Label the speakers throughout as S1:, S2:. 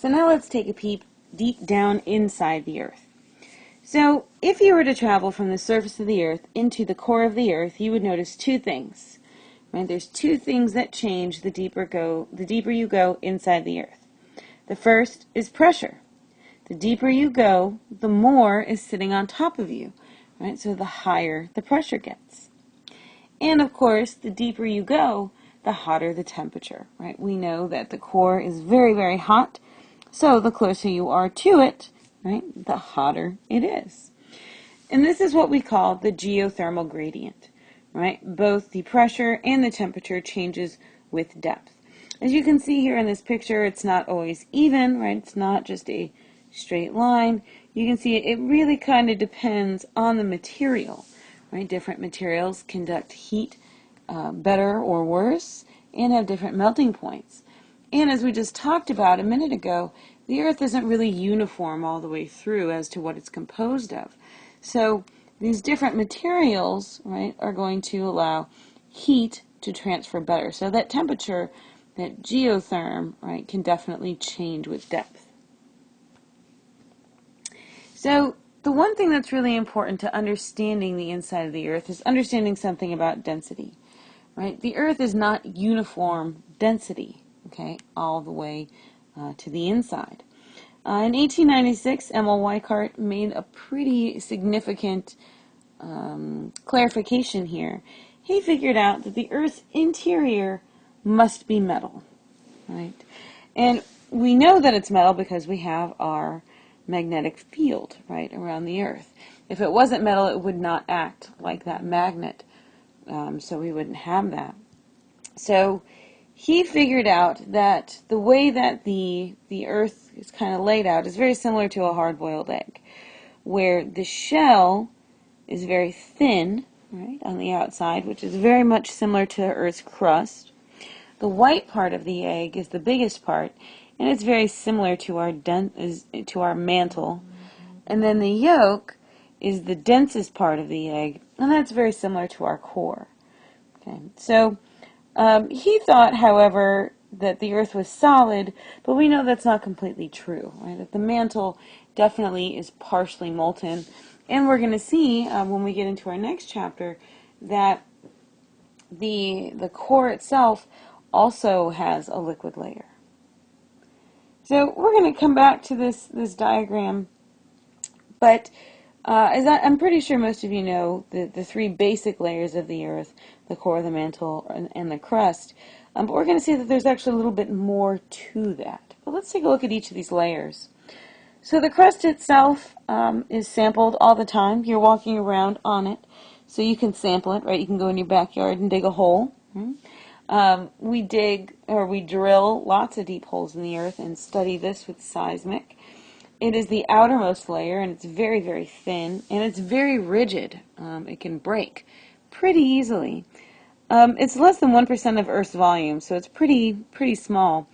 S1: So now let's take a peep deep down inside the Earth. So if you were to travel from the surface of the Earth into the core of the Earth, you would notice two things. Right? There's two things that change the deeper you go inside the Earth. The first is pressure. The deeper you go, the more is sitting on top of you. Right? So the higher the pressure gets. And of course, the deeper you go, the hotter the temperature. Right? We know that the core is very, very hot. So the closer you are to it, right, the hotter it is. And this is what we call the geothermal gradient, right? Both the pressure and the temperature changes with depth. As you can see here in this picture, it's not always even, right? It's not just a straight line. You can see it really kind of depends on the material, right? Different materials conduct heat better or worse and have different melting points. And as we just talked about a minute ago, the Earth isn't really uniform all the way through as to what it's composed of. So these different materials, right, are going to allow heat to transfer better. So that temperature, that geotherm, right, can definitely change with depth. So the one thing that's really important to understanding the inside of the Earth is understanding something about density. Right? The Earth is not uniform density, okay, all the way to the inside. In 1896, Emil Weichart made a pretty significant clarification here. He figured out that the Earth's interior must be metal, right? And we know that it's metal because we have our magnetic field, right, around the Earth. If it wasn't metal, it would not act like that magnet. So we wouldn't have that. So he figured out that the way that the Earth is kind of laid out is very similar to a hard-boiled egg, where the shell is very thin, right, on the outside, which is very much similar to Earth's crust. The white part of the egg is the biggest part, and it's very similar to our mantle. And then the yolk is the densest part of the egg, and that's very similar to our core. Okay, so he thought, however, that the Earth was solid, but we know that's not completely true. Right? That the mantle definitely is partially molten, and we're going to see when we get into our next chapter that the core itself also has a liquid layer. So we're going to come back to this diagram, but I'm pretty sure most of you know the three basic layers of the Earth, the core, the mantle, and the crust. But we're going to see that there's actually a little bit more to that. But let's take a look at each of these layers. So the crust itself is sampled all the time. You're walking around on it, so you can sample it, right? You can go in your backyard and dig a hole. We drill lots of deep holes in the Earth and study this with seismic. It is the outermost layer, and it's very, very thin, and it's very rigid. It can break pretty easily. It's less than 1% of Earth's volume, so it's pretty small.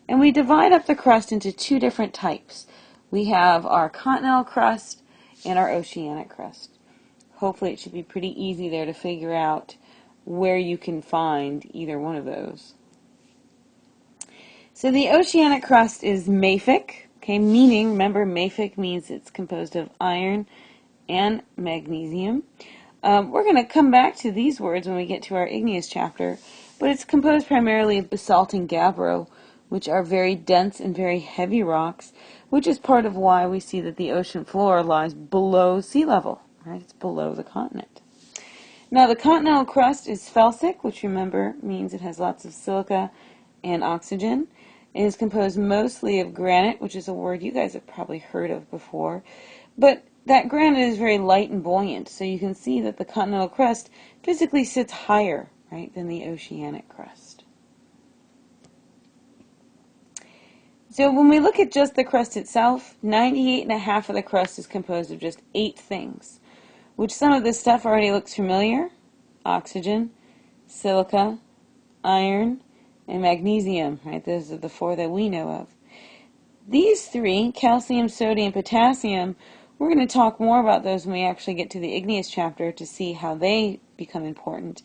S1: And we divide up the crust into two different types. We have our continental crust and our oceanic crust. Hopefully it should be pretty easy there to figure out where you can find either one of those. So the oceanic crust is mafic. Okay, meaning, remember, mafic means it's composed of iron and magnesium. We're going to come back to these words when we get to our igneous chapter, but it's composed primarily of basalt and gabbro, which are very dense and very heavy rocks, which is part of why we see that the ocean floor lies below sea level, right? It's below the continent. Now, the continental crust is felsic, which, remember, means it has lots of silica and oxygen. It is composed mostly of granite, which is a word you guys have probably heard of before. But that granite is very light and buoyant, so you can see that the continental crust physically sits higher, right, than the oceanic crust. So when we look at just the crust itself, 98.5% of the crust is composed of just 8 things, which some of this stuff already looks familiar: oxygen, silica, iron, and magnesium, right? Those are the 4 that we know of. These 3, calcium, sodium, potassium, we're going to talk more about those when we actually get to the igneous chapter to see how they become important.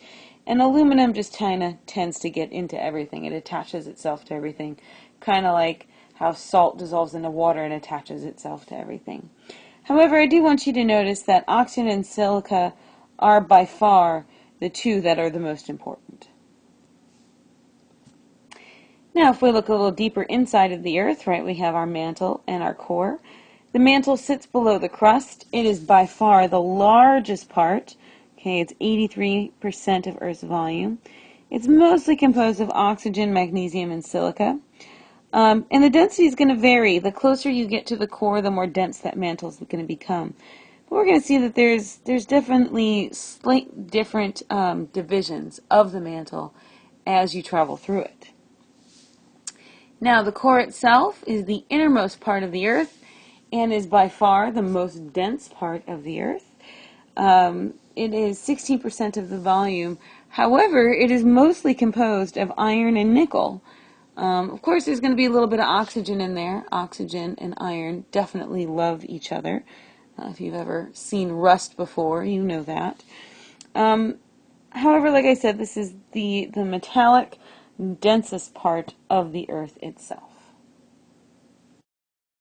S1: And aluminum just kind of tends to get into everything. It attaches itself to everything, kind of like how salt dissolves in the water and attaches itself to everything. However, I do want you to notice that oxygen and silica are by far the two that are the most important. Now, if we look a little deeper inside of the Earth, right, we have our mantle and our core. The mantle sits below the crust. It is by far the largest part. Okay, it's 83% of Earth's volume. It's mostly composed of oxygen, magnesium, and silica. And the density is going to vary. The closer you get to the core, the more dense that mantle is going to become. But we're going to see that there's definitely slight different divisions of the mantle as you travel through it. Now, the core itself is the innermost part of the Earth and is by far the most dense part of the Earth. It is 16% of the volume. However, it is mostly composed of iron and nickel. Of course, there's going to be a little bit of oxygen in there. Oxygen and iron definitely love each other. If you've ever seen rust before, you know that. However, like I said, this is the metallic, densest part of the Earth itself.